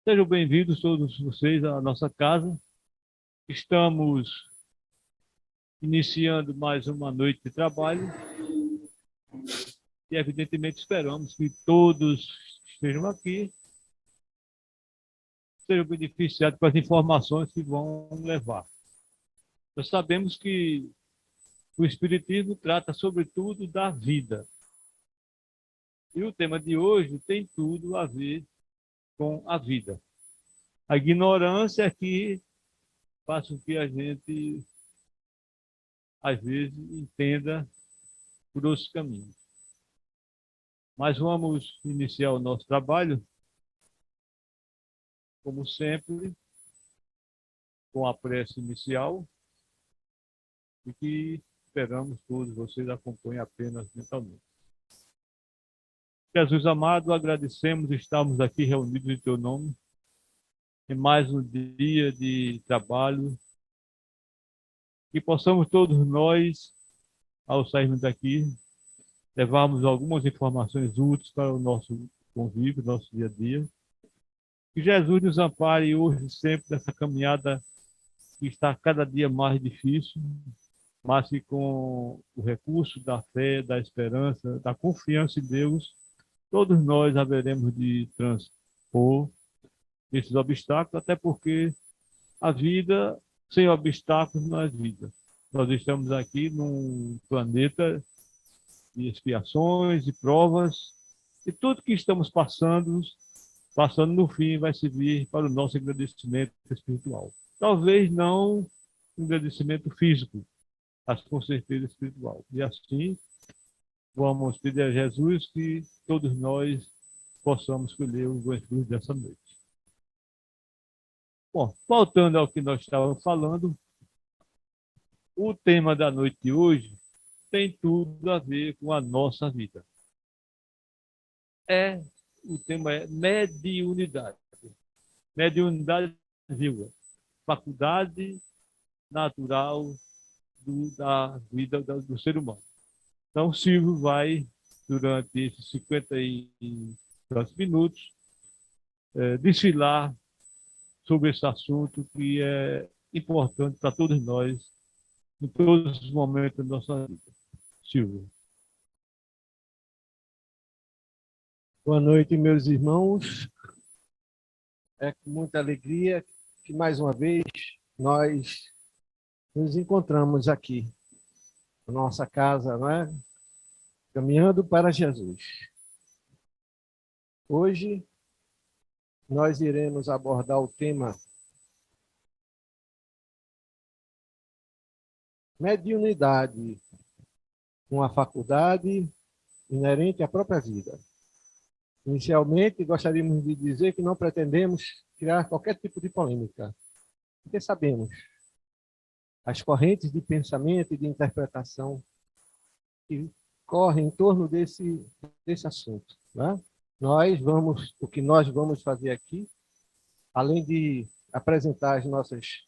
Sejam bem-vindos todos vocês à nossa casa. Estamos iniciando mais uma noite de trabalho e, evidentemente, esperamos que todos que estejam aqui sejam beneficiados com as informações que vão levar. Nós sabemos que o Espiritismo trata, sobretudo, da vida. E o tema de hoje tem tudo a ver com a vida. A ignorância é que faz com que a gente, às vezes, entenda por outros caminhos. Mas vamos iniciar o nosso trabalho, como sempre, com a prece inicial, e que esperamos todos vocês acompanhem apenas mentalmente. Jesus amado, agradecemos estarmos aqui reunidos em teu nome, em mais um dia de trabalho, que possamos todos nós, ao sairmos daqui, levarmos algumas informações úteis para o nosso convívio, nosso dia a dia. Que Jesus nos ampare hoje e sempre nessa caminhada que está cada dia mais difícil, mas que com o recurso da fé, da esperança, da confiança em Deus, todos nós haveremos de transpor esses obstáculos, até porque a vida sem obstáculos não é vida. Nós estamos aqui num planeta de expiações e provas, e tudo que estamos passando no fim vai servir para o nosso agradecimento espiritual. Talvez não um agradecimento físico, mas com certeza espiritual. E assim, vamos pedir a Jesus que todos nós possamos colher os bons frutos dessa noite. Bom, voltando ao que nós estávamos falando, o tema da noite de hoje tem tudo a ver com a nossa vida. O tema é mediunidade. Mediunidade viva. Faculdade natural da vida do ser humano. Então, o Silvio vai, durante esses 50 e tantos minutos, desfilar sobre esse assunto que é importante para todos nós, em todos os momentos da nossa vida. Silvio. Boa noite, meus irmãos. É com muita alegria que, mais uma vez, nós nos encontramos aqui, na nossa casa, não é? Caminhando para Jesus. Hoje, nós iremos abordar o tema mediunidade, uma faculdade inerente à própria vida. Inicialmente, gostaríamos de dizer que não pretendemos criar qualquer tipo de polêmica, porque sabemos as correntes de pensamento e de interpretação que correm em torno desse assunto. Né? O que nós vamos fazer aqui, além de apresentar as nossas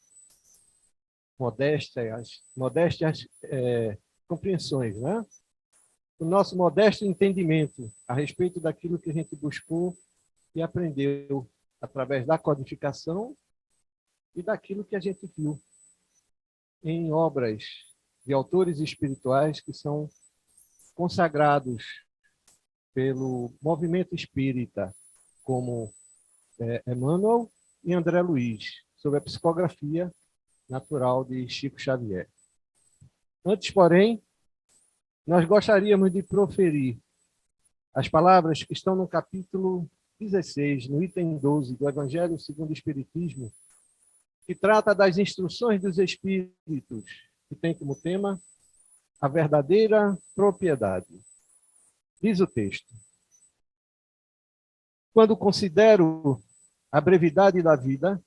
modestas compreensões, né? O nosso modesto entendimento a respeito daquilo que a gente buscou e aprendeu através da codificação e daquilo que a gente viu em obras de autores espirituais que são consagrados pelo movimento espírita, como Emmanuel e André Luiz, sobre a psicografia natural de Chico Xavier. Antes, porém, nós gostaríamos de proferir as palavras que estão no capítulo 16, no item 12 do Evangelho segundo o Espiritismo, que trata das instruções dos espíritos, que tem como tema a verdadeira propriedade. Diz o texto: quando considero a brevidade da vida,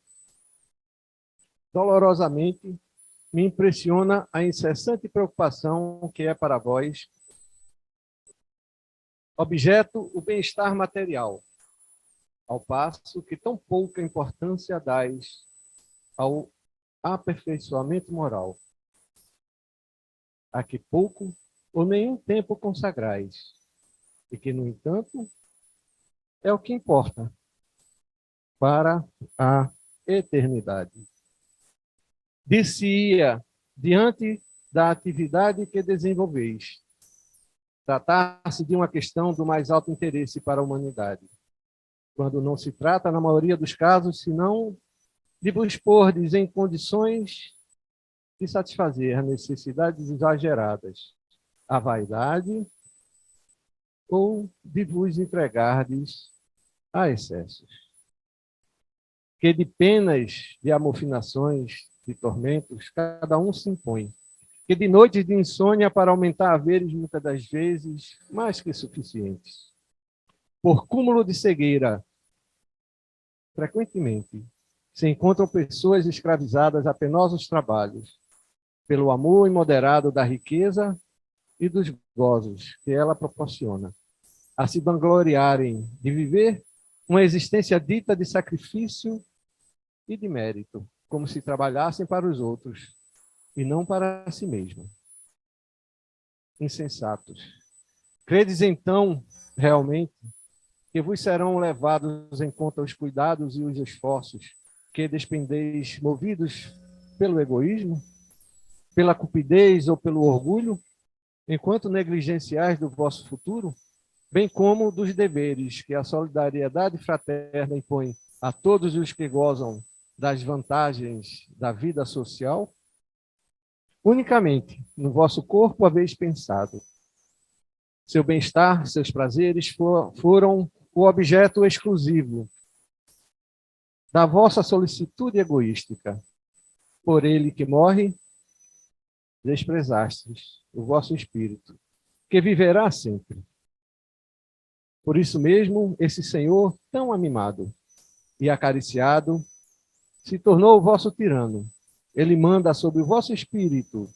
dolorosamente me impressiona a incessante preocupação que é para vós objeto o bem-estar material, ao passo que tão pouca importância dais ao aperfeiçoamento moral, a que pouco ou nenhum tempo consagrais, e que, no entanto, é o que importa, para a eternidade. Dir-se-ia, diante da atividade que desenvolveis, tratar-se de uma questão do mais alto interesse para a humanidade, quando não se trata, na maioria dos casos, senão de vos pordes em condições de satisfazer as necessidades exageradas, a vaidade, ou de vos entregardes a excessos. Que de penas, de amofinações, de tormentos, cada um se impõe. Que de noites de insônia para aumentar haveres, muitas das vezes, mais que suficientes. Por cúmulo de cegueira, frequentemente, se encontram pessoas escravizadas a penosos trabalhos, pelo amor imoderado da riqueza e dos gozos que ela proporciona, a se vangloriarem de viver uma existência dita de sacrifício e de mérito, como se trabalhassem para os outros e não para si mesmo. Insensatos. Credes então, realmente, que vos serão levados em conta os cuidados e os esforços que despendeis movidos pelo egoísmo, pela cupidez ou pelo orgulho, enquanto negligenciais do vosso futuro, bem como dos deveres que a solidariedade fraterna impõe a todos os que gozam das vantagens da vida social? Unicamente no vosso corpo haveis pensado. Seu bem-estar, seus prazeres foram o objeto exclusivo da vossa solicitude egoística. Por ele que morre, desprezastes o vosso espírito, que viverá sempre. Por isso mesmo, esse Senhor tão amimado e acariciado se tornou o vosso tirano. Ele manda sobre o vosso espírito,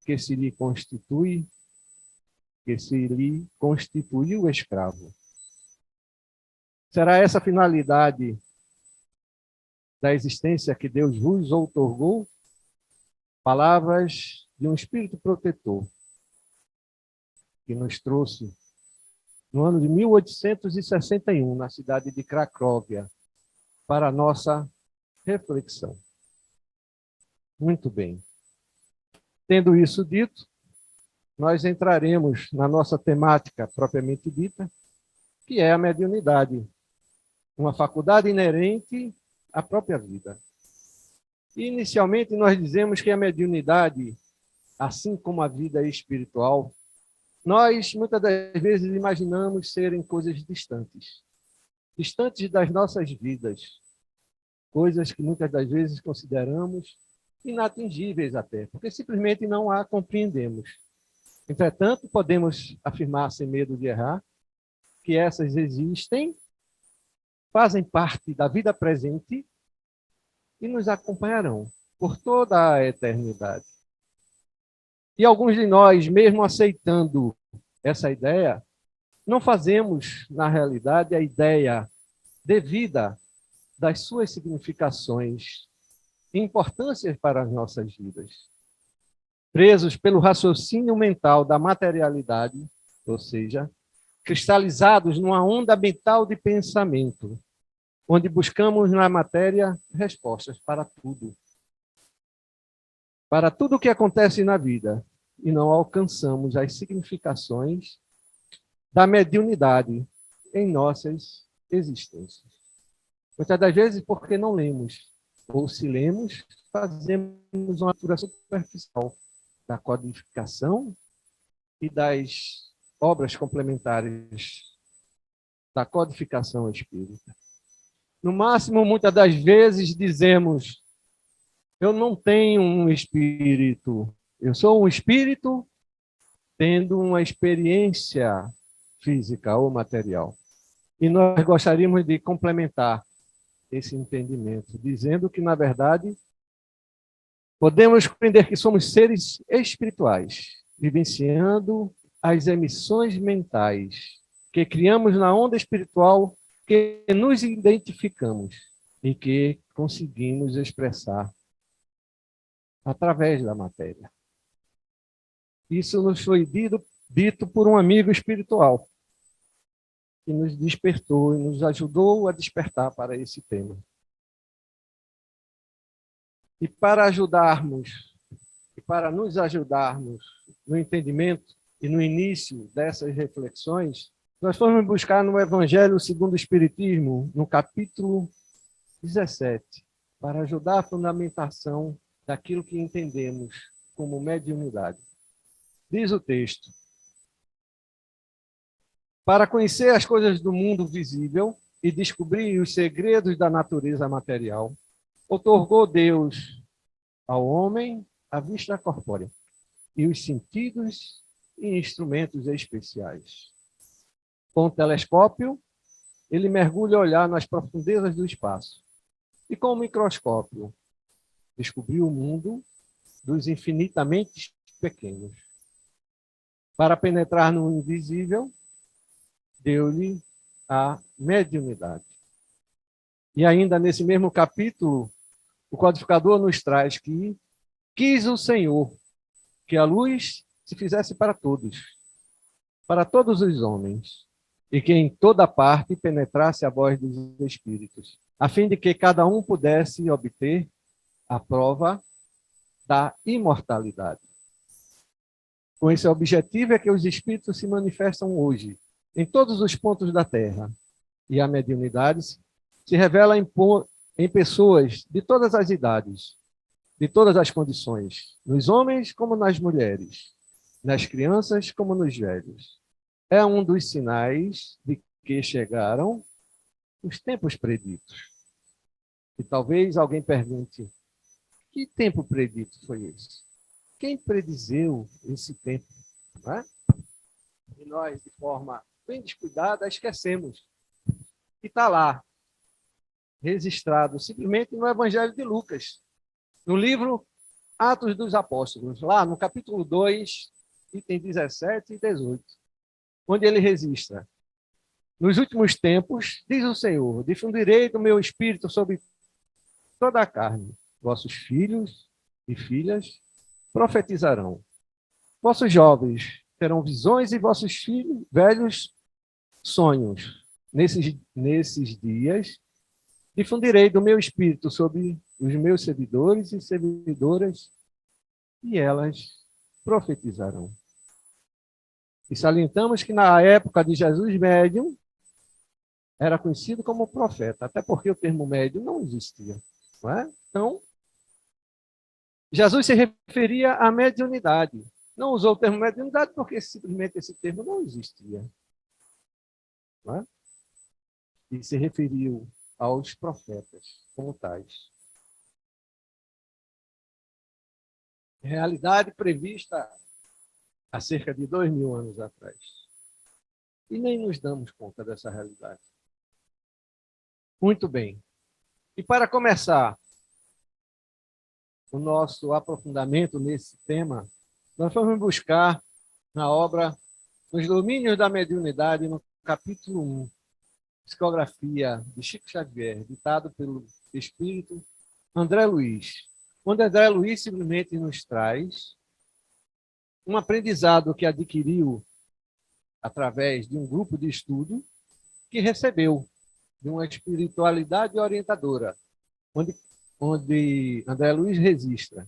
que se lhe constituiu escravo. Será essa a finalidade da existência que Deus vos outorgou? Palavras de um espírito protetor que nos trouxe no ano de 1861, na cidade de Cracóvia, para a nossa reflexão. Muito bem. Tendo isso dito, nós entraremos na nossa temática propriamente dita, que é a mediunidade, uma faculdade inerente à própria vida. E, inicialmente, nós dizemos que a mediunidade, assim como a vida espiritual, nós, muitas das vezes, imaginamos serem coisas distantes. Distantes das nossas vidas. Coisas que, muitas das vezes, consideramos inatingíveis até, porque simplesmente não a compreendemos. Entretanto, podemos afirmar, sem medo de errar, que essas existem, fazem parte da vida presente e nos acompanharão por toda a eternidade. E alguns de nós, mesmo aceitando essa ideia, não fazemos, na realidade, a ideia devida das suas significações e importâncias para as nossas vidas. Presos pelo raciocínio mental da materialidade, ou seja, cristalizados numa onda mental de pensamento, onde buscamos na matéria respostas para tudo. Para tudo o que acontece na vida, e não alcançamos as significações da mediunidade em nossas existências. Muitas das vezes porque não lemos, ou se lemos, fazemos uma leitura superficial da codificação e das obras complementares da codificação espírita. No máximo, muitas das vezes dizemos: eu não tenho um espírito, eu sou um espírito tendo uma experiência física ou material. E nós gostaríamos de complementar esse entendimento, dizendo que, na verdade, podemos compreender que somos seres espirituais, vivenciando as emissões mentais que criamos na onda espiritual, que nos identificamos e que conseguimos expressar através da matéria. Isso nos foi dito por um amigo espiritual. que nos despertou e nos ajudou a despertar para esse tema. E para nos ajudarmos no entendimento e no início dessas reflexões, nós fomos buscar no Evangelho segundo o Espiritismo, no capítulo 17, para ajudar a fundamentação daquilo que entendemos como mediunidade. Diz o texto: para conhecer as coisas do mundo visível e descobrir os segredos da natureza material, outorgou Deus ao homem a vista corpórea e os sentidos e instrumentos especiais. Com o telescópio, ele mergulha a olhar nas profundezas do espaço e com o microscópio descobriu o mundo dos infinitamente pequenos. Para penetrar no invisível, deu-lhe a mediunidade. E ainda nesse mesmo capítulo, o codificador nos traz que quis o Senhor que a luz se fizesse para todos os homens, e que em toda parte penetrasse a voz dos espíritos, a fim de que cada um pudesse obter a prova da imortalidade. Com esse objetivo é que os espíritos se manifestam hoje, em todos os pontos da Terra, e a mediunidade se revela em pessoas de todas as idades, de todas as condições, nos homens como nas mulheres, nas crianças como nos velhos. É um dos sinais de que chegaram os tempos preditos. E talvez alguém pergunte: que tempo predito foi esse? Quem predizeu esse tempo? Não é? E nós, de forma bem descuidada, esquecemos. E está lá, registrado simplesmente no Evangelho de Lucas, no livro Atos dos Apóstolos, lá no capítulo 2, item 17 e 18, onde ele registra: nos últimos tempos, diz o Senhor, difundirei do meu espírito sobre toda a carne. Vossos filhos e filhas profetizarão. Vossos jovens terão visões e vossos filhos velhos sonhos. Nesses dias, difundirei do meu espírito sobre os meus servidores e servidoras, e elas profetizarão. E salientamos que na época de Jesus, médium era conhecido como profeta, até porque o termo médium não existia. Não é? Então, Jesus se referia à mediunidade. Não usou o termo mediunidade porque simplesmente esse termo não existia. Não é? E se referiu aos profetas como tais. Realidade prevista há cerca de 2000 anos atrás. E nem nos damos conta dessa realidade. Muito bem. E para começar o nosso aprofundamento nesse tema, nós vamos buscar na obra Nos Domínios da Mediunidade, no capítulo 1, Psicografia de Chico Xavier, ditado pelo espírito André Luiz, onde André Luiz simplesmente nos traz um aprendizado que adquiriu através de um grupo de estudo que recebeu de uma espiritualidade orientadora, onde André Luiz registra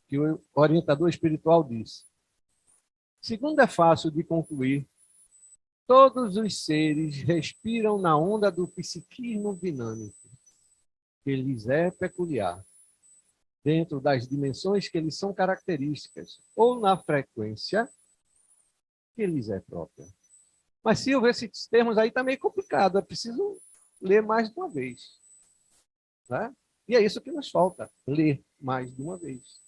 que o orientador espiritual disse: segundo é fácil de concluir, todos os seres respiram na onda do psiquismo dinâmico, que lhes é peculiar, dentro das dimensões que lhes são características, ou na frequência que lhes é própria. Mas, Silvio, esses termos aí está meio complicado, é preciso ler mais de uma vez. Né? E é isso que nos falta, ler mais de uma vez,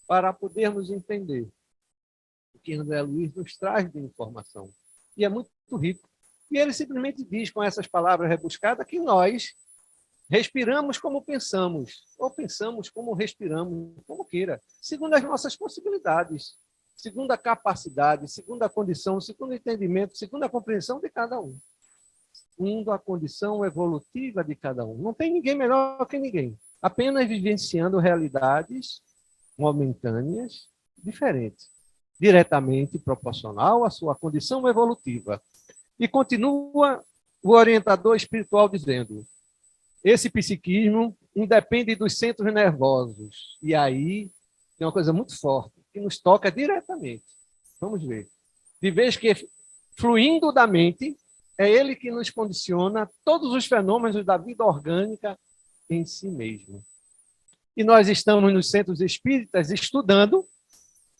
para podermos entender o que André Luiz nos traz de informação. E é muito rico. E ele simplesmente diz, com essas palavras rebuscadas, que nós respiramos como pensamos, ou pensamos como respiramos, como queira, segundo as nossas possibilidades, segundo a capacidade, segundo a condição, segundo o entendimento, segundo a compreensão de cada um, segundo a condição evolutiva de cada um. Não tem ninguém melhor que ninguém, apenas vivenciando realidades momentâneas diferentes, diretamente proporcional à sua condição evolutiva. E continua o orientador espiritual dizendo: esse psiquismo independe dos centros nervosos. E aí tem uma coisa muito forte, que nos toca diretamente. Vamos ver. De vez que, fluindo da mente, é ele que nos condiciona todos os fenômenos da vida orgânica em si mesmo. E nós estamos nos centros espíritas estudando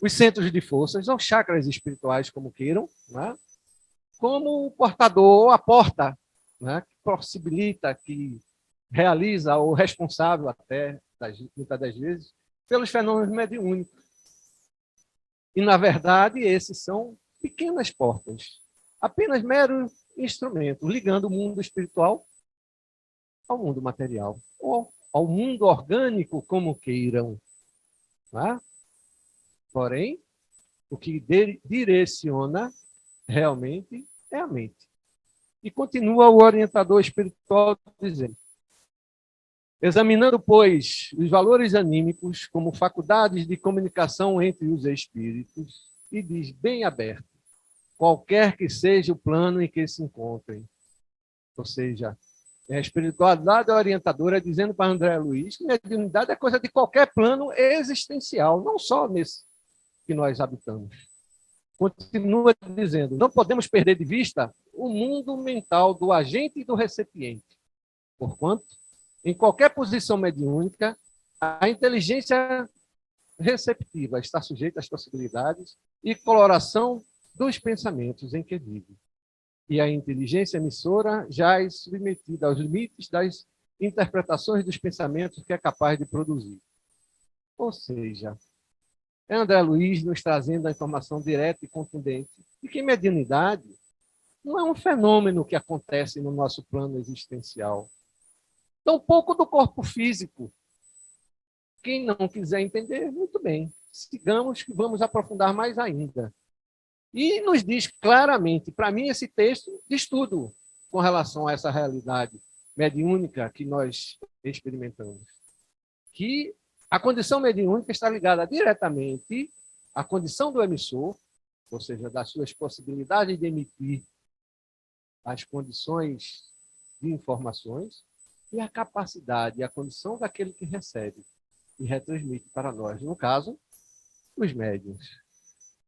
os centros de forças, ou chakras espirituais, como queiram, né? Como o portador, ou a porta, né? Que possibilita, que realiza, ou responsável até, muitas das vezes, pelos fenômenos mediúnicos. E, na verdade, esses são pequenas portas, apenas mero instrumento, ligando o mundo espiritual ao mundo material, ou ao mundo orgânico, como queiram. Né? Porém, o que direciona realmente é a mente. E continua o orientador espiritual dizendo: examinando, pois, os valores anímicos como faculdades de comunicação entre os espíritos, e diz bem aberto, qualquer que seja o plano em que se encontrem. Ou seja, a espiritualidade orientadora dizendo para André Luiz que a mediunidade é coisa de qualquer plano existencial, não só nesse que nós habitamos. Continua dizendo: não podemos perder de vista o mundo mental do agente e do recipiente, porquanto, em qualquer posição mediúnica, a inteligência receptiva está sujeita às possibilidades e coloração dos pensamentos em que vive. E a inteligência emissora jaz submetida aos limites das interpretações dos pensamentos que é capaz de produzir. Ou seja, é André Luiz nos trazendo a informação direta e contundente de que mediunidade não é um fenômeno que acontece no nosso plano existencial. Tampouco do corpo físico. Quem não quiser entender, muito bem. Sigamos que vamos aprofundar mais ainda. E nos diz claramente, para mim, esse texto diz tudo com relação a essa realidade mediúnica que nós experimentamos. Que a condição mediúnica está ligada diretamente à condição do emissor, ou seja, das suas possibilidades de emitir as condições de informações, e a capacidade e a condição daquele que recebe e retransmite para nós, no caso, os médiuns.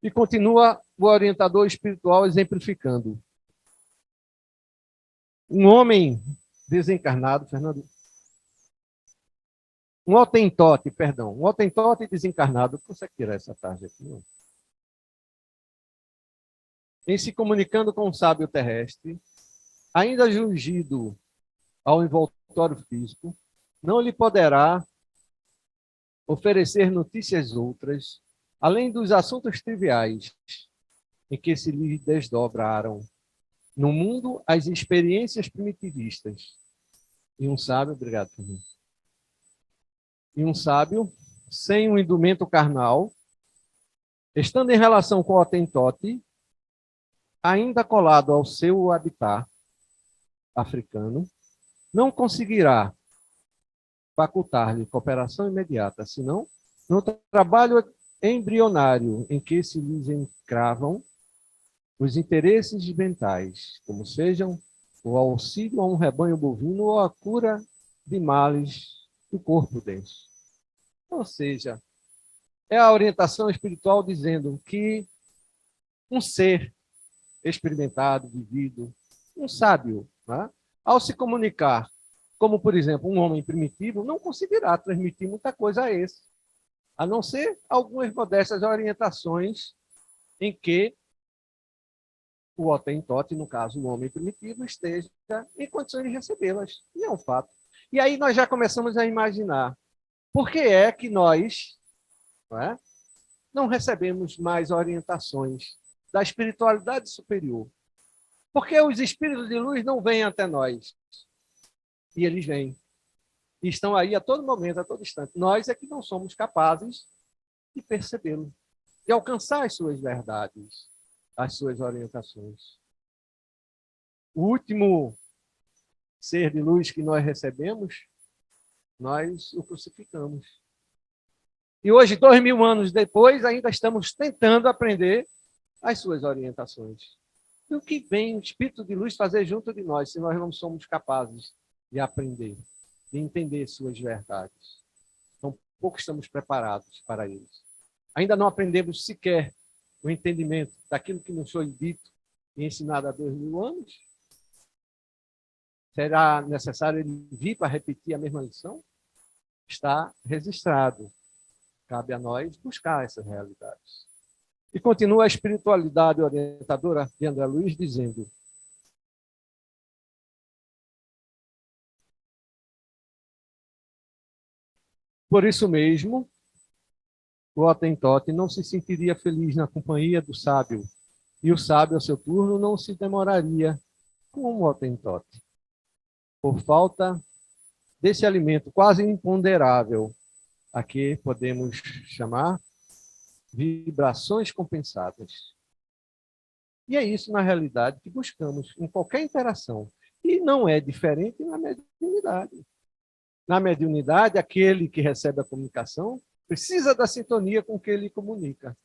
E continua o orientador espiritual exemplificando. Um homem desencarnado, Fernando, um hotentote desencarnado, consegue tirar essa tarde aqui, não? Em se comunicando com o sábio terrestre, ainda jungido ao envoltório físico, não lhe poderá oferecer notícias outras, além dos assuntos triviais em que se lhe desdobraram no mundo as experiências primitivistas. E um sábio, obrigado, Fernando. E um sábio, sem um indumento carnal, estando em relação com o hotentote, ainda colado ao seu habitat africano, não conseguirá facultar-lhe cooperação imediata, senão no trabalho embrionário em que se lhes encravam os interesses mentais, como sejam o auxílio a um rebanho bovino ou a cura de males do corpo denso. Ou seja, é a orientação espiritual dizendo que um ser experimentado, vivido, um sábio, né, ao se comunicar, como, por exemplo, um homem primitivo, não conseguirá transmitir muita coisa a esse, a não ser algumas modestas orientações em que o hotentote, no caso, o homem primitivo, esteja em condições de recebê-las. E é um fato. E aí nós já começamos a imaginar por que é que nós não recebemos mais orientações da espiritualidade superior. Porque os espíritos de luz não vêm até nós. E eles vêm. E estão aí a todo momento, a todo instante. Nós é que não somos capazes de percebê-lo, de alcançar as suas verdades, as suas orientações. O último ser de luz que nós recebemos, nós o crucificamos. E hoje, 2000 anos depois, ainda estamos tentando aprender as suas orientações. E o que vem o Espírito de Luz fazer junto de nós, se nós não somos capazes de aprender, de entender suas verdades? Então, pouco estamos preparados para isso. Ainda não aprendemos sequer o entendimento daquilo que nos foi dito e ensinado há 2000 anos? Será necessário ele vir para repetir a mesma lição? Está registrado. Cabe a nós buscar essas realidades. E continua a espiritualidade orientadora de André Luiz dizendo: por isso mesmo, o Hottentot não se sentiria feliz na companhia do sábio, e o sábio, ao seu turno, não se demoraria com o Hottentot, por falta desse alimento quase imponderável, a que podemos chamar vibrações compensadas. E é isso, na realidade, que buscamos em qualquer interação. E não é diferente na mediunidade. Na mediunidade, aquele que recebe a comunicação precisa da sintonia com que ele comunica.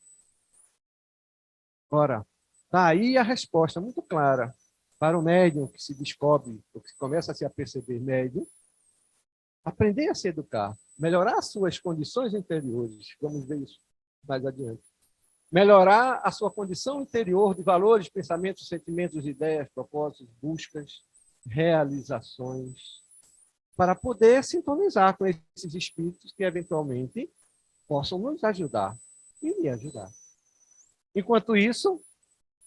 Ora, está aí a resposta muito clara para o médium que se descobre, ou que começa a se aperceber médium, aprender a se educar, melhorar suas condições interiores. Vamos ver isso mais adiante. Melhorar a sua condição interior de valores, pensamentos, sentimentos, ideias, propósitos, buscas, realizações, para poder sintonizar com esses espíritos que, eventualmente, possam nos ajudar e me ajudar. Enquanto isso,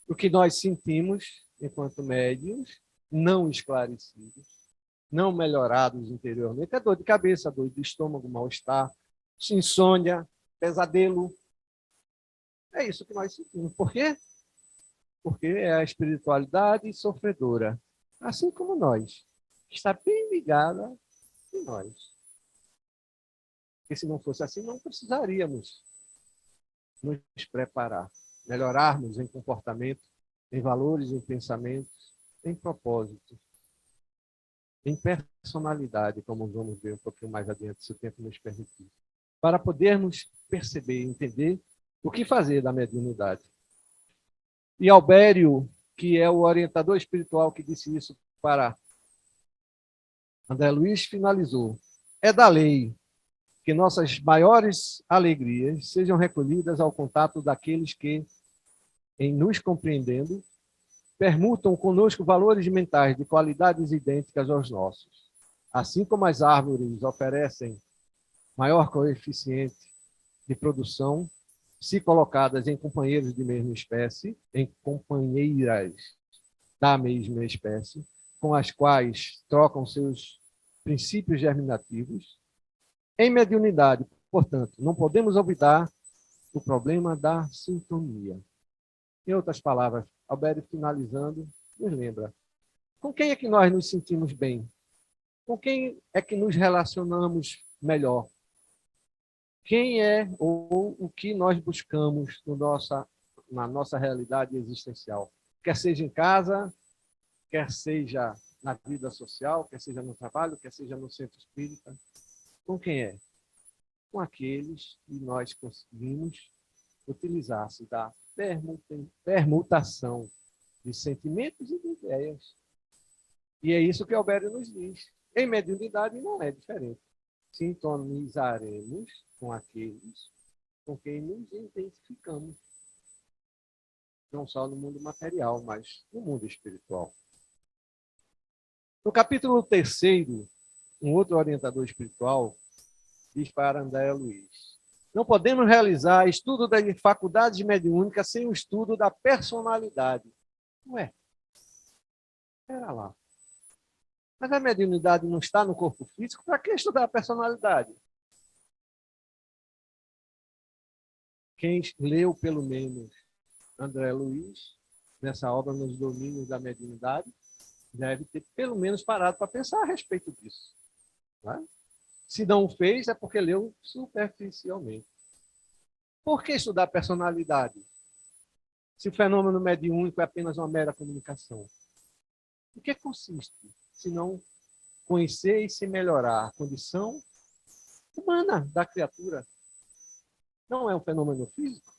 o que nós sentimos, enquanto médiuns, não esclarecidos, não melhorados interiormente, é dor de cabeça, dor de estômago, mal-estar, insônia, pesadelo. É isso que nós sentimos. Por quê? Porque é a espiritualidade sofredora, assim como nós, que está bem ligada em nós. Porque se não fosse assim, não precisaríamos nos preparar, melhorarmos em comportamento, em valores, em pensamentos, em propósito, em personalidade, como vamos ver um pouquinho mais adiante, se o tempo nos permitir, para podermos perceber e entender o que fazer da mediunidade. E Albério, que é o orientador espiritual que disse isso para André Luiz, finalizou: é da lei que nossas maiores alegrias sejam recolhidas ao contato daqueles que, em nos compreendendo, permutam conosco valores mentais de qualidades idênticas aos nossos. Assim como as árvores oferecem maior coeficiente de produção, se colocadas em companheiros de mesma espécie, em companheiras da mesma espécie, com as quais trocam seus princípios germinativos, em mediunidade, portanto, não podemos olvidar o problema da sintonia. Em outras palavras, Albério, finalizando, nos lembra: com quem é que nós nos sentimos bem? Com quem é que nos relacionamos melhor? Quem é ou o que nós buscamos na nossa realidade existencial? Quer seja em casa, quer seja na vida social, quer seja no trabalho, quer seja no centro espírita. Com quem é? Com aqueles que nós conseguimos utilizar-se da permutação de sentimentos e de ideias. E é isso que Albério nos diz. Em mediunidade não é diferente. Sintonizaremos com aqueles com quem nos identificamos. Não só no mundo material, mas no mundo espiritual. No capítulo 3º, um outro orientador espiritual diz para André Luiz: não podemos realizar estudo das faculdades mediúnicas sem o estudo da personalidade. Ué, espera lá. Mas a mediunidade não está no corpo físico, para que estudar a personalidade? Quem leu, pelo menos, André Luiz, nessa obra Nos Domínios da Mediunidade, deve ter, pelo menos, parado para pensar a respeito disso. Não é? Se não o fez, é porque leu superficialmente. Por que estudar a personalidade? Se o fenômeno mediúnico é apenas uma mera comunicação. O que consiste, se não conhecer e se melhorar a condição humana da criatura? Não é um fenômeno físico?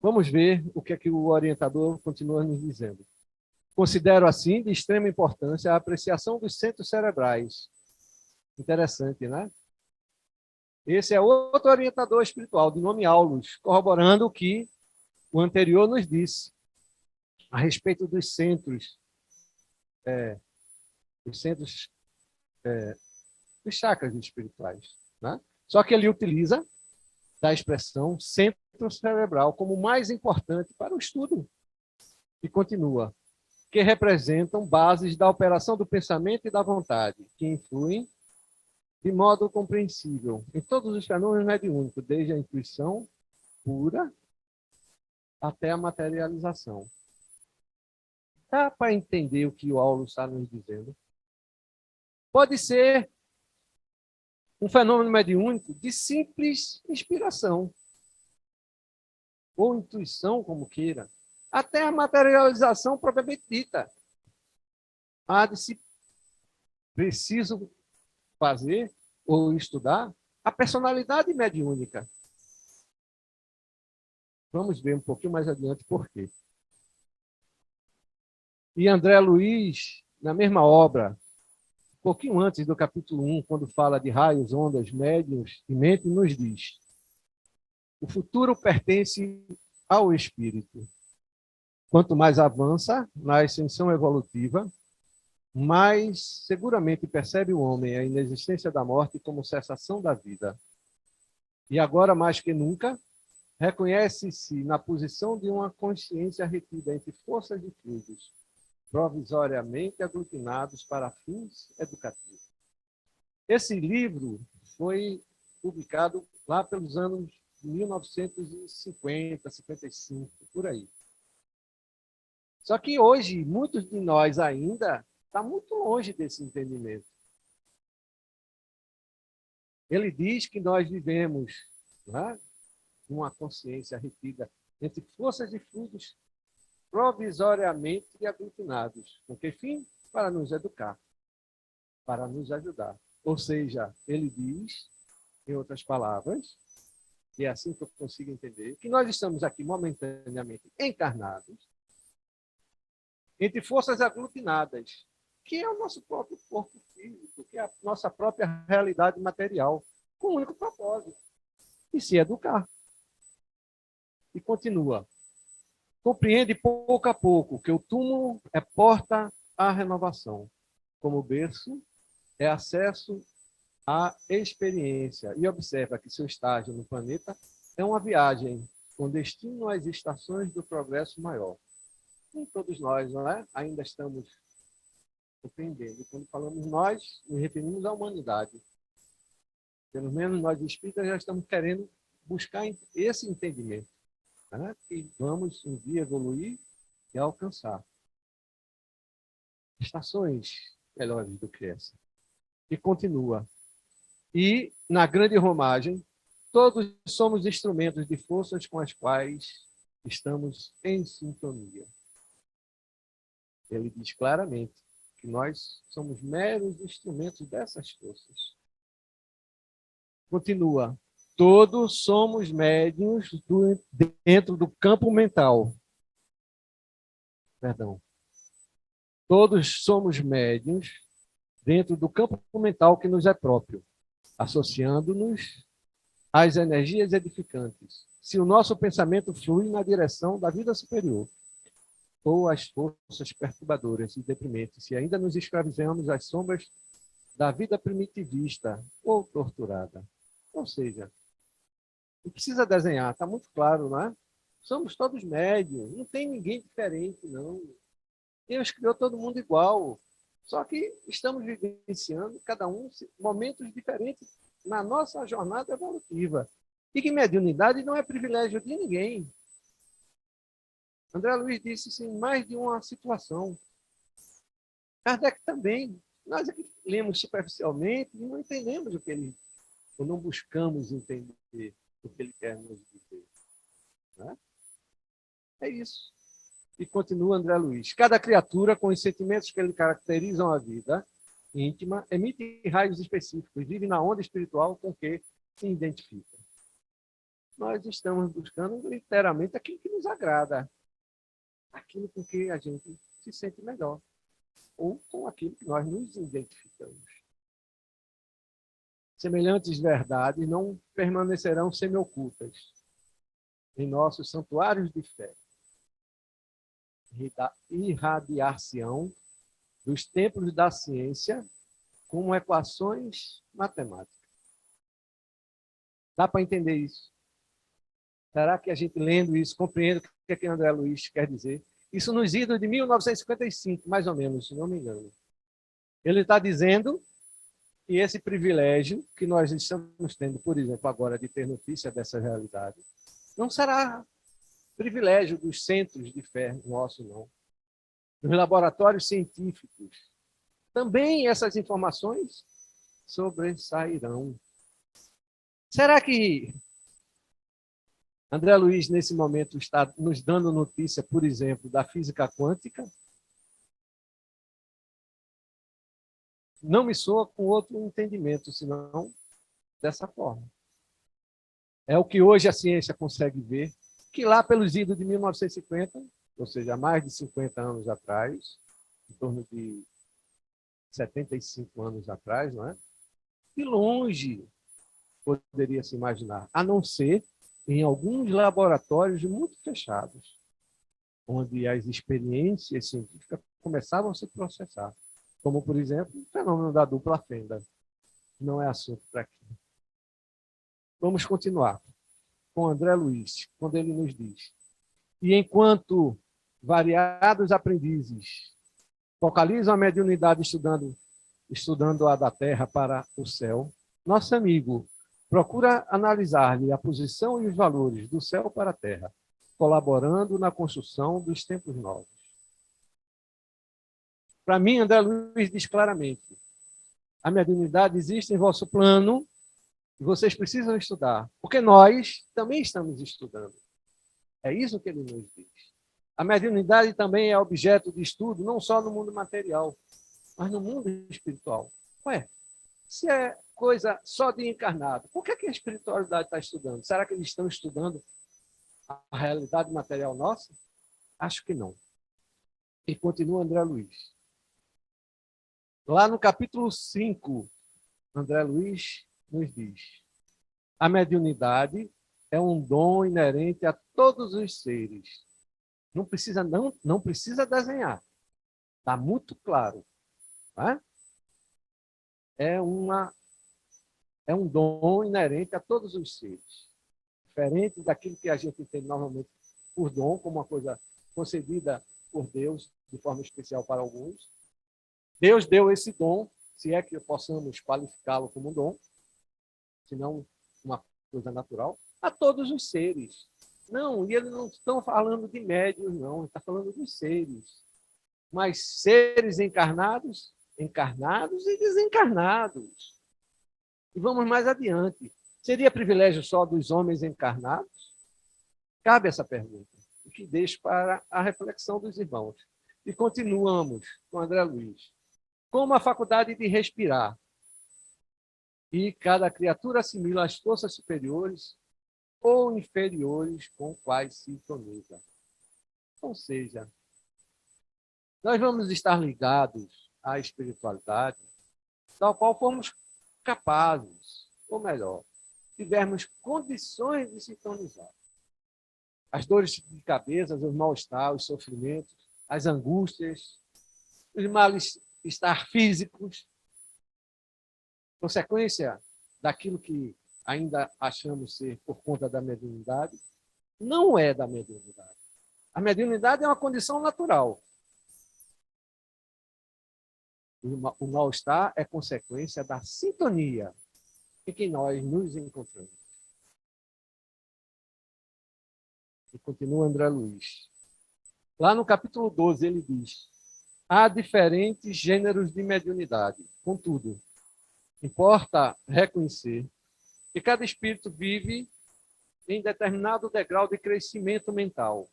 Vamos ver o que é que o orientador continua nos dizendo. Considero, assim, de extrema importância a apreciação dos centros cerebrais. Interessante, né? Esse é outro orientador espiritual, de nome Aulus, corroborando o que o anterior nos disse a respeito dos centros, dos chakras espirituais, né? Só que ele utiliza da expressão centro cerebral como o mais importante para o estudo. E continua, que representam bases da operação do pensamento e da vontade, que influem de modo compreensível em todos os fenômenos mediúnicos, desde a intuição pura até a materialização. Dá para entender o que o Aulus está nos dizendo? Pode ser um fenômeno mediúnico de simples inspiração, ou intuição, como queira, até a materialização propriamente dita. Há de se preciso fazer ou estudar a personalidade mediúnica. Vamos ver um pouquinho mais adiante por quê. E André Luiz, na mesma obra, um pouquinho antes do capítulo 1, quando fala de raios, ondas, médiuns e mente, nos diz: o futuro pertence ao espírito. Quanto mais avança na ascensão evolutiva, mais seguramente percebe o homem a inexistência da morte como cessação da vida. E agora, mais que nunca, reconhece-se na posição de uma consciência retida entre forças e fluidos, provisoriamente aglutinados para fins educativos. Esse livro foi publicado lá pelos anos 1950, 55, por aí. Só que hoje, muitos de nós ainda estão muito longe desse entendimento. Ele diz que nós vivemos, né, uma consciência retida entre forças e fluidos provisoriamente aglutinados. Com que fim? Para nos educar, para nos ajudar. Ou seja, ele diz, em outras palavras, e é assim que eu consigo entender, que nós estamos aqui momentaneamente encarnados, entre forças aglutinadas, que é o nosso próprio corpo físico, que é a nossa própria realidade material, com um único propósito, e se educar. E continua. Compreende pouco a pouco que o túmulo é porta à renovação, como berço é acesso à experiência, e observa que seu estágio no planeta é uma viagem com destino às estações do progresso maior. Nem todos nós, não é? Ainda estamos compreendendo. Quando falamos nós, nos referimos à humanidade. Pelo menos nós espíritas já estamos querendo buscar esse entendimento, né? Que vamos um dia evoluir e alcançar estações melhores do que essa. E continua. E, na grande romagem, todos somos instrumentos de forças com as quais estamos em sintonia. Ele diz claramente que nós somos meros instrumentos dessas forças. Continua. Todos somos médiuns dentro do campo mental. Perdão. Todos somos médiuns dentro do campo mental que nos é próprio, associando-nos às energias edificantes, se o nosso pensamento flui na direção da vida superior, ou às forças perturbadoras e deprimentes, se ainda nos escravizamos às sombras da vida primitivista ou torturada. Ou seja, não precisa desenhar, está muito claro, não é? Somos todos médios, não tem ninguém diferente, não. Deus criou todo mundo igual, só que estamos vivenciando, cada um, momentos diferentes na nossa jornada evolutiva. E que mediunidade não é privilégio de ninguém. André Luiz disse isso em mais de uma situação. Kardec também. Nós aqui lemos superficialmente e não entendemos o que ele, ou não buscamos entender o que ele quer nos dizer. Né? É isso. E continua André Luiz. Cada criatura, com os sentimentos que lhe caracterizam a vida íntima, emite raios específicos, vive na onda espiritual com que se identifica. Nós estamos buscando literalmente aquilo que nos agrada, aquilo com que a gente se sente melhor, ou com aquilo que nós nos identificamos. Semelhantes verdades não permanecerão semi-ocultas em nossos santuários de fé. Irradiar-se-ão dos templos da ciência como equações matemáticas. Dá para entender isso? Será que a gente, lendo isso, compreende o que é que André Luiz quer dizer? Isso nos idos de 1955, mais ou menos, se não me engano. Ele está dizendo que esse privilégio que nós estamos tendo, por exemplo, agora, de ter notícia dessa realidade, não será privilégio dos centros de fé nosso, não. Dos laboratórios científicos. Também essas informações sobressairão. Será que André Luiz, nesse momento, está nos dando notícia, por exemplo, da física quântica? Não me soa com outro entendimento, senão dessa forma. É o que hoje a ciência consegue ver, que lá pelos idos de 1950, ou seja, há mais de 50 anos atrás, em torno de 75 anos atrás, não é? De longe poderia se imaginar, a não ser em alguns laboratórios muito fechados, onde as experiências científicas começavam a se processar, como, por exemplo, o fenômeno da dupla fenda. Não é assunto para aqui. Vamos continuar com André Luiz, quando ele nos diz: e enquanto variados aprendizes focalizam a mediunidade estudando a da Terra para o céu, nosso amigo procura analisar-lhe a posição e os valores do céu para a Terra, colaborando na construção dos tempos novos. Para mim, André Luiz diz claramente: a mediunidade existe em vosso plano e vocês precisam estudar, porque nós também estamos estudando. É isso que ele nos diz. A mediunidade também é objeto de estudo, não só no mundo material, mas no mundo espiritual. Ué, se é coisa só de encarnado, por que a espiritualidade está estudando? Será que eles estão estudando a realidade material nossa? Acho que não. E continua André Luiz. Lá no capítulo 5, André Luiz nos diz: a mediunidade é um dom inerente a todos os seres. Não precisa desenhar. Está muito claro. Tá? É um dom inerente a todos os seres. Diferente daquilo que a gente entende normalmente por dom, como uma coisa concedida por Deus de forma especial para alguns. Deus deu esse dom, se é que possamos qualificá-lo como um dom, se não uma coisa natural, a todos os seres. Não, e eles não estão falando de médios, não, ele está falando dos seres. Mas seres encarnados, encarnados e desencarnados. E vamos mais adiante. Seria privilégio só dos homens encarnados? Cabe essa pergunta, o que deixo para a reflexão dos irmãos. E continuamos com André Luiz. Como a faculdade de respirar, e cada criatura assimila as forças superiores ou inferiores com quais sintoniza. Ou seja, nós vamos estar ligados à espiritualidade, tal qual fomos capazes, ou melhor, tivermos condições de sintonizar. As dores de cabeça, os mal-estar, os sofrimentos, as angústias, os mal-estar físicos, consequência daquilo que ainda achamos ser por conta da mediunidade, não é da mediunidade. A mediunidade é uma condição natural. O mal-estar é consequência da sintonia em que nós nos encontramos. E continua André Luiz. Lá no capítulo 12, ele diz: há diferentes gêneros de mediunidade. Contudo, importa reconhecer que cada espírito vive em determinado degrau de crescimento mental.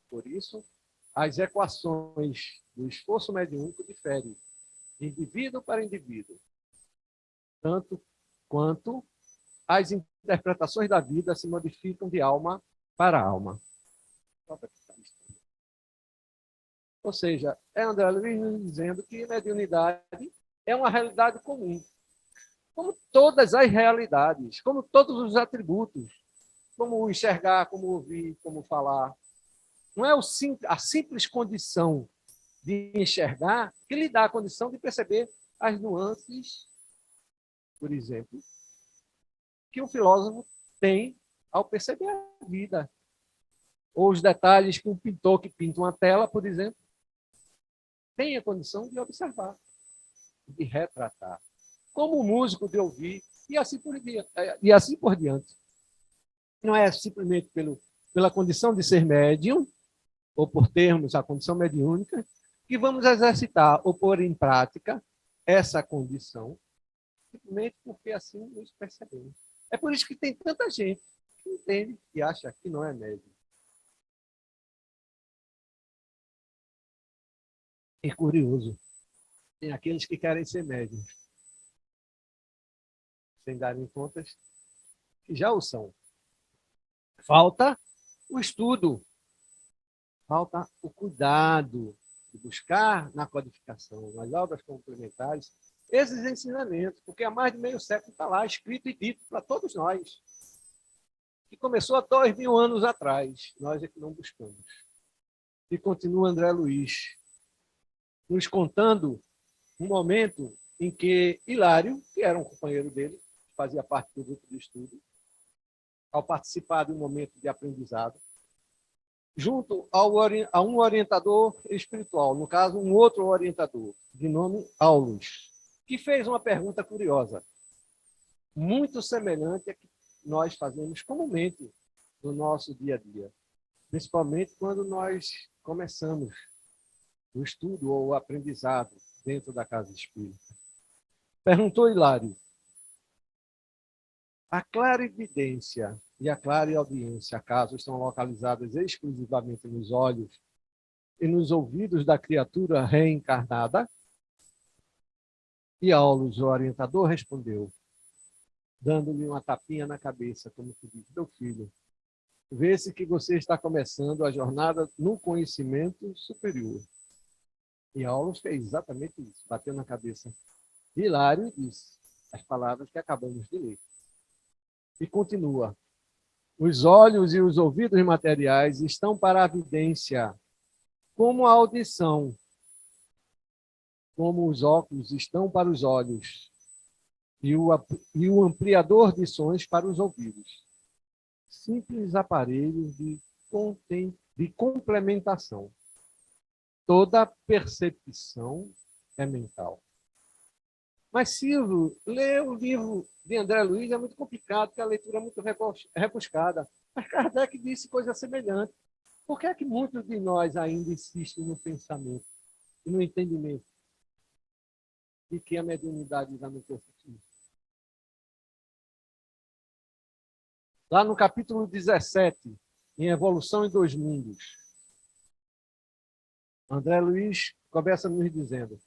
Por isso, as equações do esforço mediúnico diferem de indivíduo para indivíduo, tanto quanto as interpretações da vida se modificam de alma para alma. Ou seja, é André Luiz nos dizendo que mediunidade é uma realidade comum, como todas as realidades, como todos os atributos, como enxergar, como ouvir, como falar. Não é a simples condição de enxergar que lhe dá a condição de perceber as nuances, por exemplo, que o filósofo tem ao perceber a vida. Ou os detalhes que um pintor que pinta uma tela, por exemplo, tem a condição de observar, de retratar. Como o músico de ouvir, e assim por diante. Não é simplesmente pela condição de ser médium, ou por termos a condição mediúnica, que vamos exercitar ou pôr em prática essa condição, simplesmente porque assim nos percebemos. É por isso que tem tanta gente que entende e acha que não é médium. É curioso. Tem aqueles que querem ser médiums, sem darem contas que já o são. Falta o estudo, falta o cuidado de buscar na codificação, nas obras complementares, esses ensinamentos, porque há mais de meio século está lá escrito e dito para todos nós, que começou há 2000 anos atrás, nós é que não buscamos. E continua André Luiz nos contando um momento em que Hilário, que era um companheiro dele, fazia parte do grupo de estudo, ao participar de um momento de aprendizado, junto a um orientador espiritual, no caso, um outro orientador, de nome Aulus, que fez uma pergunta curiosa, muito semelhante a que nós fazemos comumente no nosso dia a dia, principalmente quando nós começamos o estudo ou o aprendizado dentro da casa espírita. Perguntou Hilário: a clarividência e a clareaudiência, acaso estão localizadas exclusivamente nos olhos e nos ouvidos da criatura reencarnada? E Aulus, o orientador, respondeu, dando-lhe uma tapinha na cabeça, como que diz: meu filho, vê-se que você está começando a jornada no conhecimento superior. E Aulus fez exatamente isso, bateu na cabeça de Hilário e disse as palavras que acabamos de ler. E continua: os olhos e os ouvidos materiais estão para a vidência, como a audição, como os óculos estão para os olhos, e o ampliador de sons para os ouvidos. Simples aparelhos de complementação. Toda percepção é mental. Mas, Silvio, ler o livro de André Luiz é muito complicado, porque a leitura é muito rebuscada. Mas Kardec disse coisa semelhante. Por que é que muitos de nós ainda insistem no pensamento e no entendimento de que a mediunidade dá no corpo físico? Lá no capítulo 17, em Evolução em Dois Mundos, André Luiz começa nos dizendo: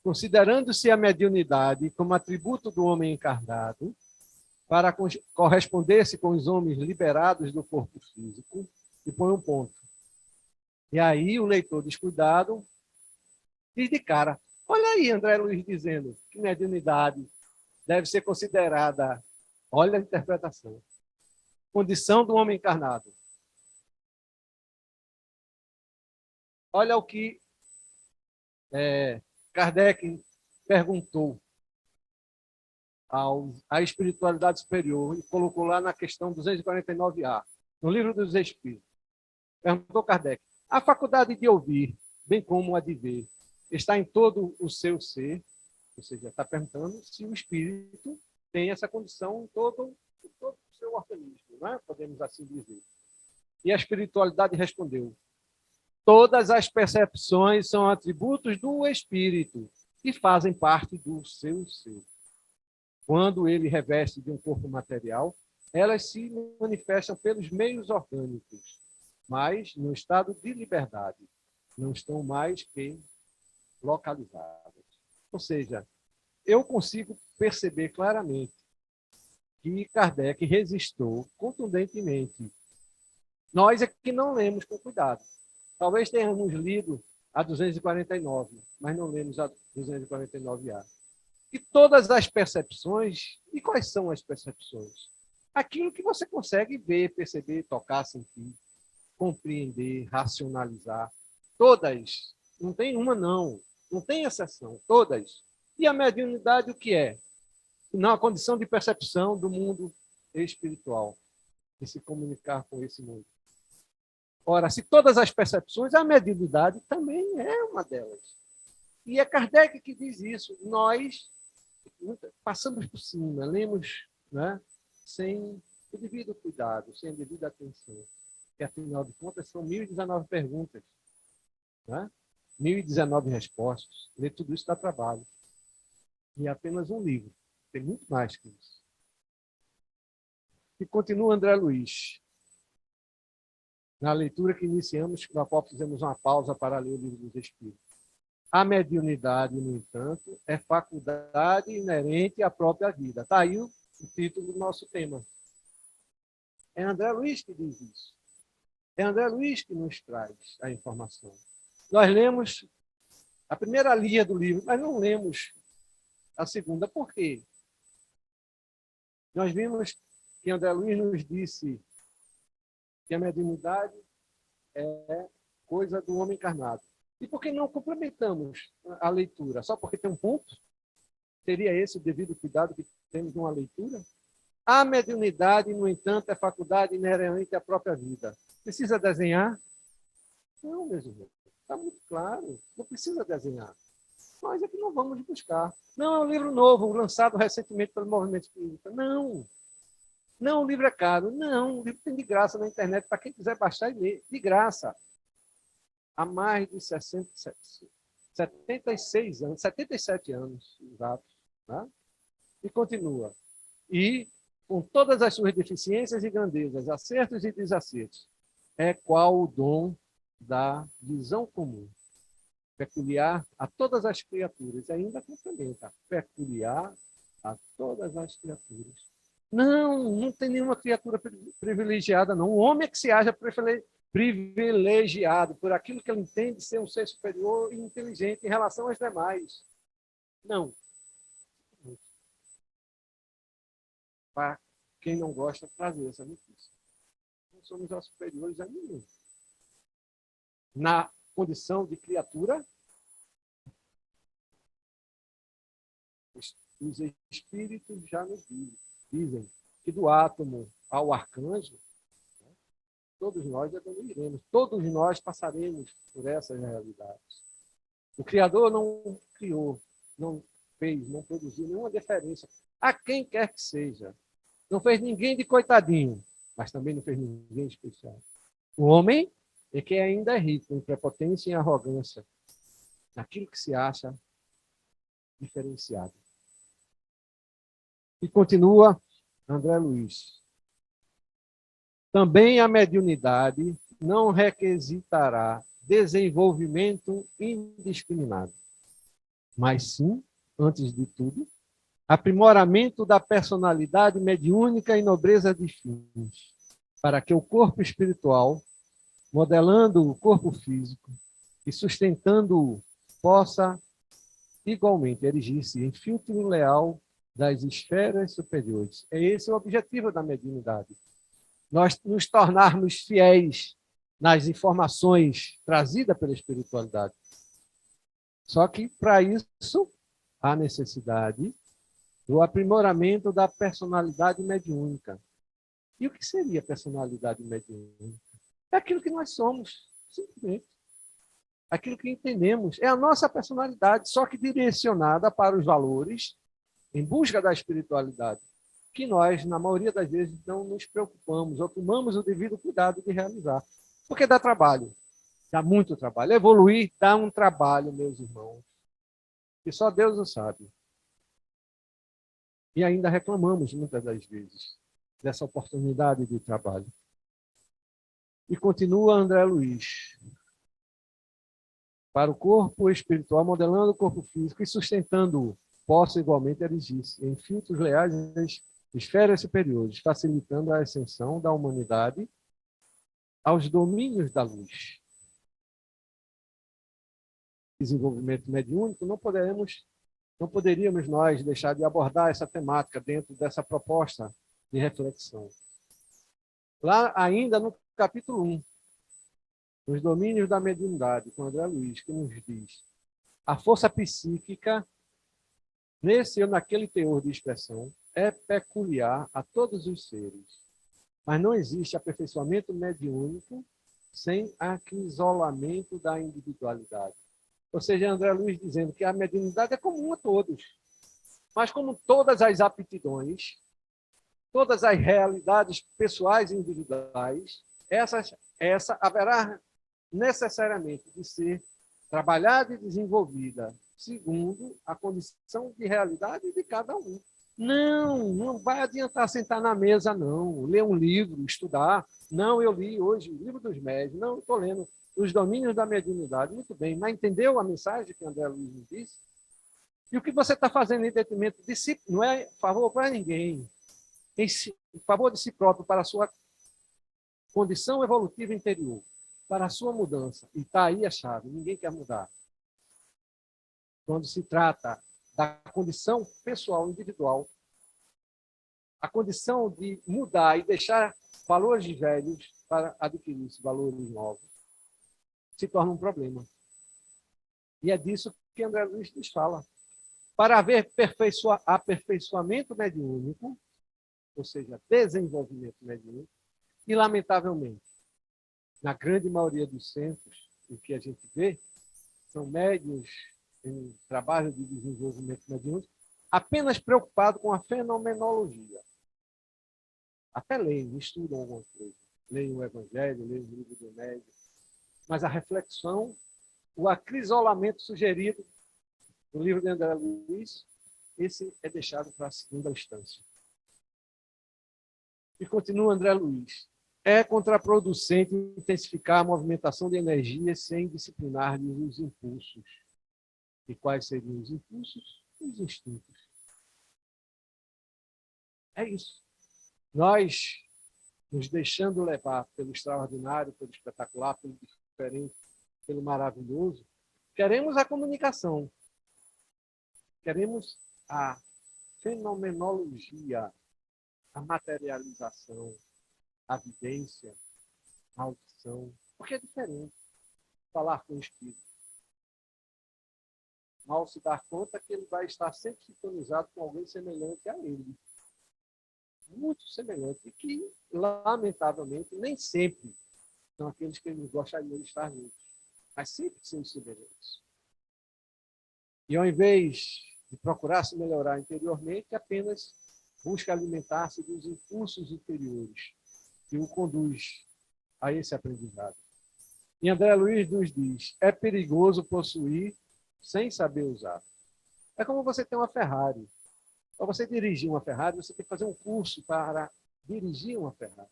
considerando-se a mediunidade como atributo do homem encarnado, para corresponder-se com os homens liberados do corpo físico, e põe um ponto. E aí o leitor descuidado diz de cara: olha aí André Luiz dizendo que mediunidade deve ser considerada, olha a interpretação, condição do homem encarnado. Olha o que Kardec perguntou à espiritualidade superior e colocou lá na questão 249A, no Livro dos Espíritos. Perguntou Kardec: a faculdade de ouvir, bem como a de ver, está em todo o seu ser? Ou seja, está perguntando se o espírito tem essa condição em todo o seu organismo, não é? Podemos assim dizer. E a espiritualidade respondeu: todas as percepções são atributos do espírito e fazem parte do seu ser. Quando ele reveste de um corpo material, elas se manifestam pelos meios orgânicos, mas no estado de liberdade, não estão mais que localizadas. Ou seja, eu consigo perceber claramente que Kardec resistiu contundentemente. Nós é que não lemos com cuidado. Talvez tenhamos lido a 249, mas não lemos a 249A. E todas as percepções, e quais são as percepções? Aquilo que você consegue ver, perceber, tocar, sentir, compreender, racionalizar. Todas. Não tem uma, não. Não tem exceção. Todas. E a mediunidade, o que é? Na condição de percepção do mundo espiritual, de se comunicar com esse mundo. Ora, se todas as percepções, a mediunidade também é uma delas. E é Kardec que diz isso. Nós passamos por cima, lemos, né, sem o devido cuidado, sem a devida atenção. Que, afinal de contas, são 1.019 perguntas, né? 1.019 respostas. Ler tudo isso dá trabalho. E é apenas um livro. Tem muito mais que isso. E continua André Luiz. Na leitura que iniciamos, na qual fizemos uma pausa para ler o Livro dos Espíritos. A mediunidade, no entanto, é faculdade inerente à própria vida. Está aí o título do nosso tema. É André Luiz que diz isso. É André Luiz que nos traz a informação. Nós lemos a primeira linha do livro, mas não lemos a segunda. Por quê? Nós vimos que André Luiz nos disse que a mediunidade é coisa do homem encarnado. E por que não complementamos a leitura? Só porque tem um ponto? Seria esse o devido cuidado que temos numa leitura? A mediunidade, no entanto, é faculdade inerente à própria vida. Precisa desenhar? Não, meus irmãos. Está muito claro. Não precisa desenhar. Nós é que não vamos buscar. Não, é um livro novo, lançado recentemente pelo Movimento Espírita. Não. Não, o livro é caro. Não, o livro tem de graça na internet para quem quiser baixar e ler. De graça. Há mais de 76 anos, 77 anos, exato. Né? E continua. E, com todas as suas deficiências e grandezas, acertos e desacertos, é qual o dom da visão comum, peculiar a todas as criaturas. E ainda complementa, peculiar a todas as criaturas. Não tem nenhuma criatura privilegiada, não. O homem é que se acha privilegiado por aquilo que ele entende ser um ser superior e inteligente em relação às demais. Não. Para quem não gosta, trazer essa notícia. Não somos superiores a ninguém. Na condição de criatura, os espíritos já nos dizem que do átomo ao arcanjo, todos nós evoluiremos, todos nós passaremos por essas realidades. O Criador não criou, não fez, não produziu nenhuma diferença a quem quer que seja. Não fez ninguém de coitadinho, mas também não fez ninguém especial. O homem é que ainda é rico em prepotência e arrogância, naquilo que se acha diferenciado. E continua André Luiz. Também a mediunidade não requisitará desenvolvimento indiscriminado, mas sim, antes de tudo, aprimoramento da personalidade mediúnica e nobreza de fins, para que o corpo espiritual, modelando o corpo físico e sustentando-o, possa igualmente erigir-se em filtro leal das esferas superiores. É esse o objetivo da mediunidade. Nós nos tornarmos fiéis nas informações trazidas pela espiritualidade. Só que, para isso, há necessidade do aprimoramento da personalidade mediúnica. E o que seria personalidade mediúnica? É aquilo que nós somos, simplesmente. Aquilo que entendemos. É a nossa personalidade, só que direcionada para os valores, em busca da espiritualidade, que nós, na maioria das vezes, não nos preocupamos ou tomamos o devido cuidado de realizar. Porque dá trabalho. Dá muito trabalho. Evoluir dá um trabalho, meus irmãos, que só Deus o sabe. E ainda reclamamos, muitas das vezes, dessa oportunidade de trabalho. E continua André Luiz. Para o corpo espiritual, modelando o corpo físico e sustentando-o, possa igualmente erigir-se em filtros leais das esferas superiores, facilitando a ascensão da humanidade aos domínios da luz. desenvolvimento mediúnico, não poderíamos nós deixar de abordar essa temática dentro dessa proposta de reflexão. Lá ainda no capítulo 1, os domínios da mediunidade, com André Luiz, que nos diz: a força psíquica, nesse ou naquele teor de expressão, é peculiar a todos os seres, mas não existe aperfeiçoamento mediúnico sem acrisolamento da individualidade. Ou seja, André Luiz dizendo que a mediunidade é comum a todos, mas como todas as aptidões, todas as realidades pessoais e individuais, essa haverá necessariamente de ser trabalhada e desenvolvida segundo a condição de realidade de cada um. Não vai adiantar sentar na mesa, não. Ler um livro, estudar. Não, eu li hoje o Livro dos Médios. Não, estou lendo Os Domínios da Mediunidade. Muito bem, mas entendeu a mensagem que André Luiz nos disse? E o que você está fazendo em detrimento de si, não é favor para ninguém, em favor de si próprio, para a sua condição evolutiva interior, para a sua mudança. E está aí a chave, ninguém quer mudar. Quando se trata da condição pessoal, individual, a condição de mudar e deixar valores velhos para adquirir valores novos, se torna um problema. E é disso que André Luiz nos fala. Para haver aperfeiçoamento mediúnico, ou seja, desenvolvimento mediúnico, e, lamentavelmente, na grande maioria dos centros, o que a gente vê, são médiuns em trabalho de desenvolvimento mediúnico, apenas preocupado com a fenomenologia. Até leem, estudam alguma coisa. Leem o Evangelho, leem o livro do médium. Mas a reflexão, o acrisolamento sugerido no livro de André Luiz, esse é deixado para a segunda instância. E continua André Luiz. É contraproducente intensificar a movimentação de energia sem disciplinar os impulsos. E quais seriam os impulsos? Os instintos. É isso. Nós, nos deixando levar pelo extraordinário, pelo espetacular, pelo diferente, pelo maravilhoso, queremos a comunicação. Queremos a fenomenologia, a materialização, a vivência, a audição. Porque é diferente falar com o espírito. Mal se dar conta que ele vai estar sempre sintonizado com alguém semelhante a ele. Muito semelhante. E que, lamentavelmente, nem sempre são aqueles que eles gostariam de estar juntos. Mas sempre são semelhantes. E ao invés de procurar se melhorar interiormente, apenas busca alimentar-se dos impulsos interiores que o conduz a esse aprendizado. E André Luiz nos diz, é perigoso possuir sem saber usar. É como você ter uma Ferrari. Para você dirigir uma Ferrari, você tem que fazer um curso para dirigir uma Ferrari.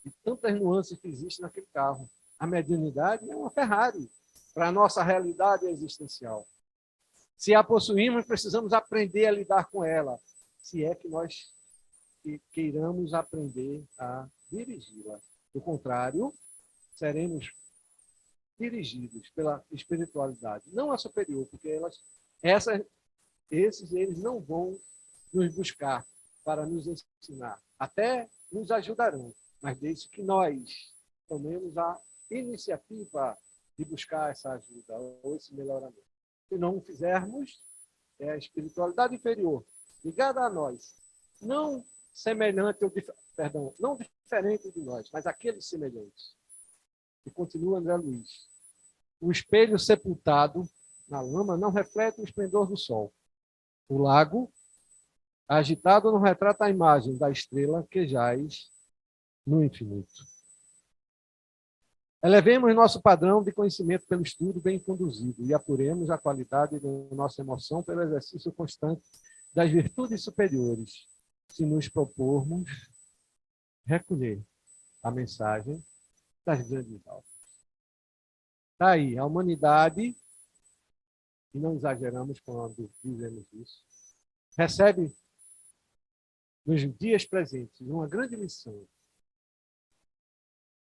E tantas nuances que existem naquele carro. A mediunidade é uma Ferrari para a nossa realidade existencial. Se a possuímos, precisamos aprender a lidar com ela, se é que nós queiramos aprender a dirigi-la. Do contrário, seremos dirigidos pela espiritualidade, não a superior, porque eles não vão nos buscar para nos ensinar. Até nos ajudarão, mas desde que nós tomemos a iniciativa de buscar essa ajuda ou esse melhoramento. Se não o fizermos, é a espiritualidade inferior, ligada a nós, não semelhante, não diferente de nós, mas aqueles semelhantes. E continua André Luiz. O espelho sepultado na lama não reflete o esplendor do sol. O lago agitado não retrata a imagem da estrela que jaz no infinito. Elevemos nosso padrão de conhecimento pelo estudo bem conduzido e apuremos a qualidade da nossa emoção pelo exercício constante das virtudes superiores, se nos propormos recolher a mensagem das grandes almas. Está aí, a humanidade, e não exageramos quando dizemos isso, recebe nos dias presentes uma grande missão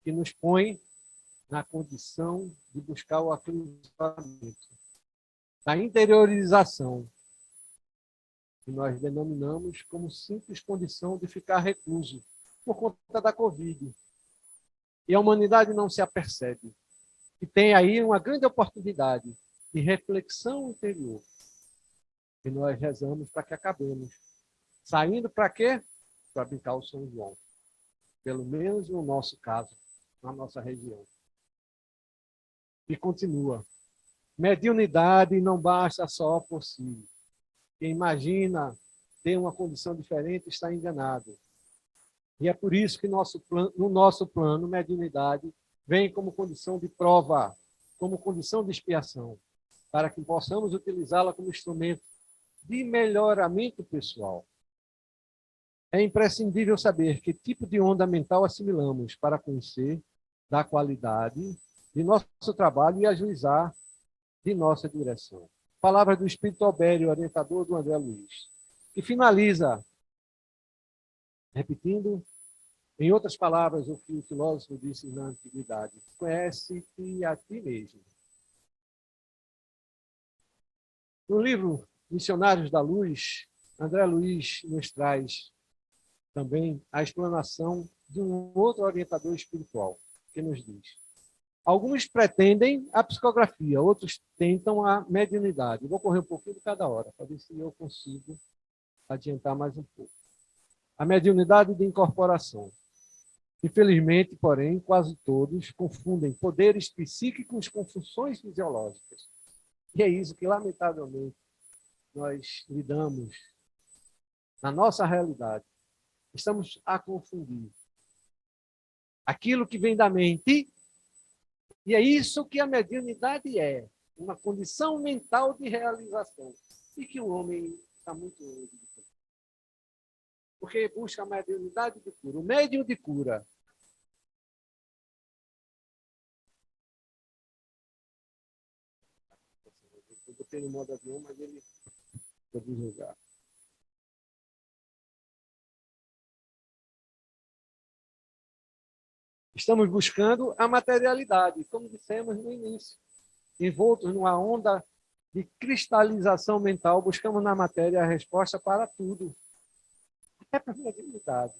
que nos põe na condição de buscar o acrisolamento, da interiorização, que nós denominamos como simples condição de ficar recluso por conta da Covid. E a humanidade não se apercebe. E tem aí uma grande oportunidade de reflexão interior, que nós rezamos para que acabemos. Saindo para quê? Para habitar o São João. Pelo menos no nosso caso, na nossa região. E continua. Mediunidade não basta só por si. Quem imagina ter uma condição diferente está enganado. E é por isso que no nosso plano, mediunidade vem como condição de prova, como condição de expiação, para que possamos utilizá-la como instrumento de melhoramento pessoal. É imprescindível saber que tipo de onda mental assimilamos para conhecer da qualidade de nosso trabalho e ajuizar de nossa direção. Palavras do Espírito Albério, orientador do André Luiz, que finaliza, repetindo, em outras palavras, o que o filósofo disse na antiguidade: conhece-te a ti mesmo. No livro Missionários da Luz, André Luiz nos traz também a explanação de um outro orientador espiritual, que nos diz: alguns pretendem a psicografia, outros tentam a mediunidade. Vou correr um pouquinho de cada hora, para ver se eu consigo adiantar mais um pouco. A mediunidade de incorporação. Infelizmente, porém, quase todos confundem poderes psíquicos com funções fisiológicas. E é isso que, lamentavelmente, nós lidamos na nossa realidade. Estamos a confundir aquilo que vem da mente, e é isso que a mediunidade é, uma condição mental de realização, e que o homem está muito longe de ter. Porque busca a mediunidade de cura. O médium de cura eu botei no modo avião, mas ele pode jogar. Estamos buscando a materialidade, como dissemos no início. Envoltos numa onda de cristalização mental, buscamos na matéria a resposta para tudo. Até para a mediunidade.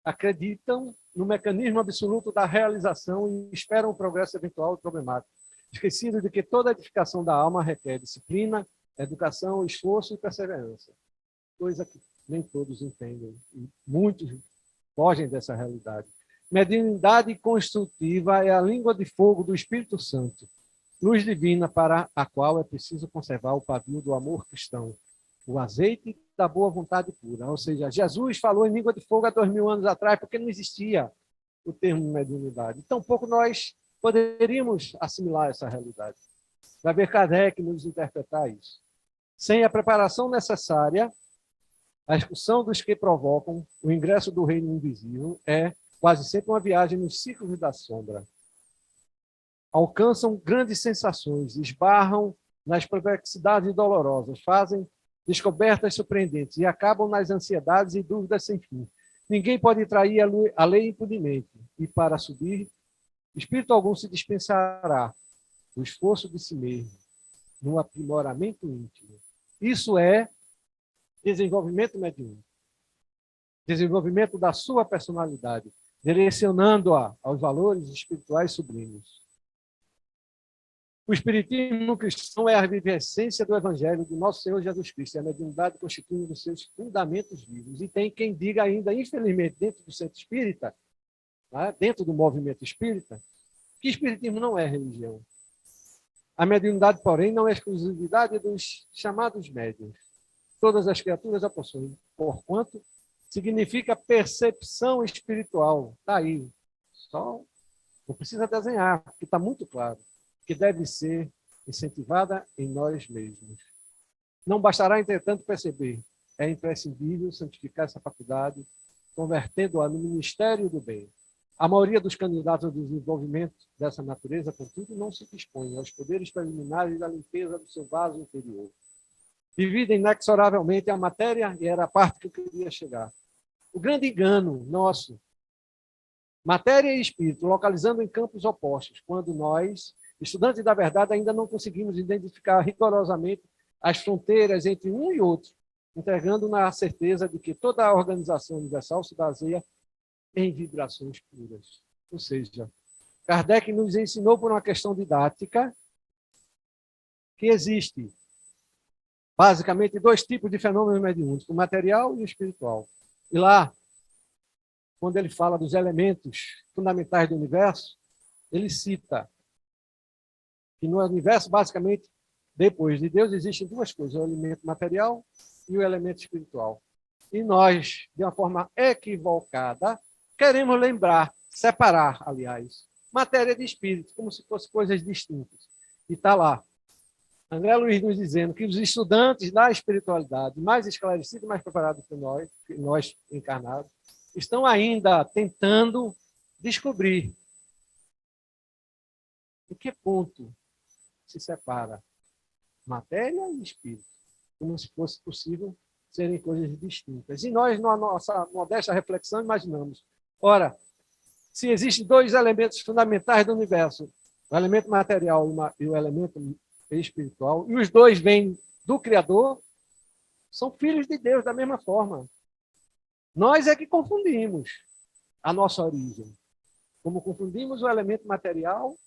Acreditam no mecanismo absoluto da realização e esperam o progresso eventual e problemático, esquecido de que toda edificação da alma requer disciplina, educação, esforço e perseverança, coisa que nem todos entendem, e muitos fogem dessa realidade. Mediunidade construtiva é a língua de fogo do Espírito Santo, luz divina para a qual é preciso conservar o pavio do amor cristão, o azeite da boa vontade pura. Ou seja, Jesus falou em língua de fogo há 2000 anos atrás, porque não existia o termo mediunidade. Tampouco nós poderíamos assimilar essa realidade. Vai ver Kardec nos interpretar isso. Sem a preparação necessária, a excursão dos que provocam o ingresso do reino invisível é quase sempre uma viagem nos círculos da sombra. Alcançam grandes sensações, esbarram nas perplexidades dolorosas, fazem descobertas surpreendentes e acabam nas ansiedades e dúvidas sem fim. Ninguém pode trair a lei impunemente, e para subir, espírito algum se dispensará do esforço de si mesmo, no aprimoramento íntimo. Isso é desenvolvimento mediúnico, desenvolvimento da sua personalidade, direcionando-a aos valores espirituais sublimes. O espiritismo cristão é a vivência do evangelho do nosso Senhor Jesus Cristo, e a mediunidade constitui um dos seus fundamentos vivos. E tem quem diga ainda, infelizmente, dentro do centro espírita, dentro do movimento espírita, que espiritismo não é religião. A mediunidade, porém, não é exclusividade dos chamados médiuns. Todas as criaturas a possuem, porquanto significa percepção espiritual. Está aí. Só não precisa desenhar, porque está muito claro, que deve ser incentivada em nós mesmos. Não bastará, entretanto, perceber. É imprescindível santificar essa faculdade, convertendo-a no ministério do bem. A maioria dos candidatos ao desenvolvimento dessa natureza, contudo, não se dispõe aos poderes preliminares da limpeza do seu vaso interior. Dividem inexoravelmente a matéria, e era a parte que eu queria chegar. O grande engano nosso Matéria e espírito, localizando em campos opostos, quando nós, estudantes da verdade, ainda não conseguimos identificar rigorosamente as fronteiras entre um e outro, entregando na certeza de que toda a organização universal se baseia em vibrações puras. Ou seja, Kardec nos ensinou por uma questão didática que existe basicamente dois tipos de fenômenos mediúnicos, o material e o espiritual. E lá, quando ele fala dos elementos fundamentais do universo, ele cita que no universo, basicamente, depois de Deus, existem duas coisas, o elemento material e o elemento espiritual. E nós, de uma forma equivocada, queremos lembrar, separar, aliás, matéria de espírito, como se fossem coisas distintas. E está lá. André Luiz nos dizendo que os estudantes da espiritualidade, mais esclarecidos, mais preparados que nós encarnados, estão ainda tentando descobrir em que ponto se separa matéria e espírito, como se fosse possível serem coisas distintas. E nós, na nossa modesta reflexão, imaginamos, ora, se existem dois elementos fundamentais do universo, o elemento material e o elemento espiritual, e os dois vêm do Criador, são filhos de Deus da mesma forma. Nós é que confundimos a nossa origem. Como confundimos o elemento material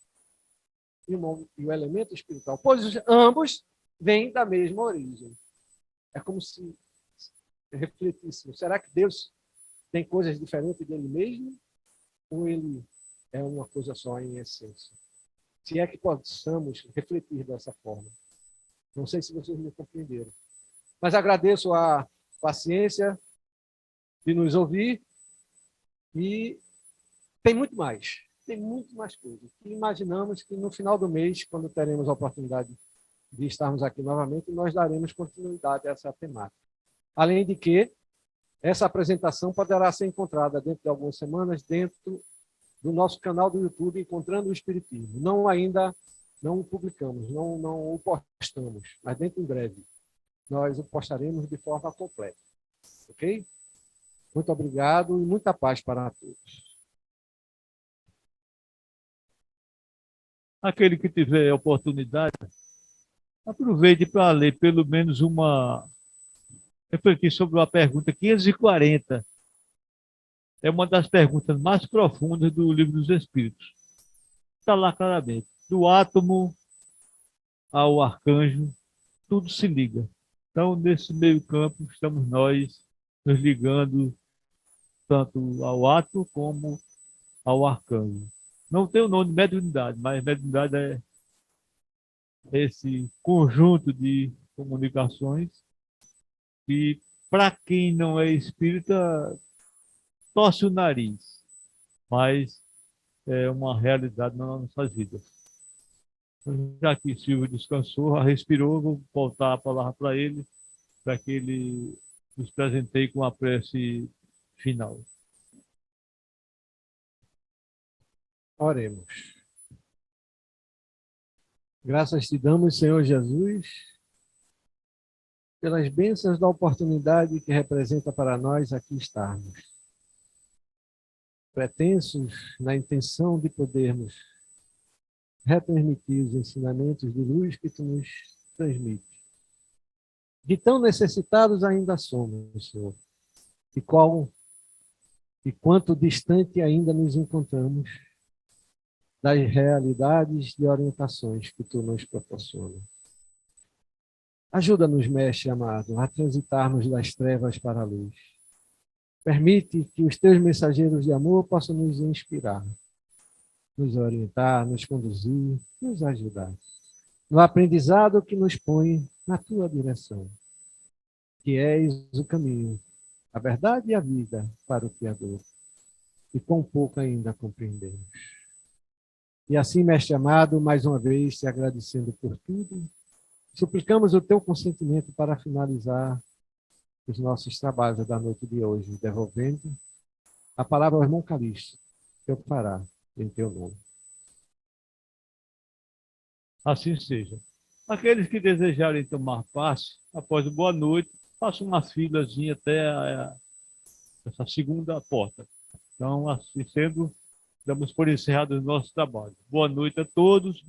e o elemento espiritual, pois ambos vêm da mesma origem. É como se refletíssemos. Será que Deus tem coisas diferentes dele mesmo? Ou ele é uma coisa só em essência? Se é que possamos refletir dessa forma. Não sei se vocês me compreenderam. Mas agradeço a paciência de nos ouvir e tem muito mais coisas. E imaginamos que no final do mês, quando teremos a oportunidade de estarmos aqui novamente, nós daremos continuidade a essa temática. Além de que essa apresentação poderá ser encontrada dentro de algumas semanas dentro do nosso canal do YouTube, Encontrando o Espiritismo. Ainda não o publicamos, não o postamos, mas dentro em breve nós o postaremos de forma completa. Ok? Muito obrigado e muita paz para todos. Aquele que tiver oportunidade, aproveite para ler pelo menos refletir sobre uma pergunta 540. É uma das perguntas mais profundas do Livro dos Espíritos. Está lá claramente. Do átomo ao arcanjo, tudo se liga. Então, nesse meio campo, estamos nós nos ligando tanto ao átomo como ao arcanjo. Não tem o nome de mediunidade, mas mediunidade é esse conjunto de comunicações que, para quem não é espírita, torce o nariz, mas é uma realidade nas nossas vidas. Já que Silvio descansou, respirou, vou voltar a palavra para ele, para que ele nos presenteie com a prece final. Oremos. Graças te damos, Senhor Jesus, pelas bênçãos da oportunidade que representa para nós aqui estarmos. Pretensos na intenção de podermos retransmitir os ensinamentos de luz que tu nos transmite. De tão necessitados ainda somos, Senhor, e quanto distante ainda nos encontramos das realidades de orientações que tu nos proporciona. Ajuda-nos, Mestre amado, a transitarmos das trevas para a luz. Permite que os teus mensageiros de amor possam nos inspirar, nos orientar, nos conduzir, nos ajudar no aprendizado que nos põe na tua direção, que és o caminho, a verdade e a vida para o Criador, e quão pouco ainda compreendemos. E assim, Mestre amado, mais uma vez te agradecendo por tudo, suplicamos o teu consentimento para finalizar os nossos trabalhos da noite de hoje, devolvendo a palavra ao irmão Calixto, que eu fará em teu nome. Assim seja. Aqueles que desejarem tomar passe, após o boa noite, façam uma filazinha até essa segunda porta. Então, assim sendo, damos por encerrado o nosso trabalho. Boa noite a todos.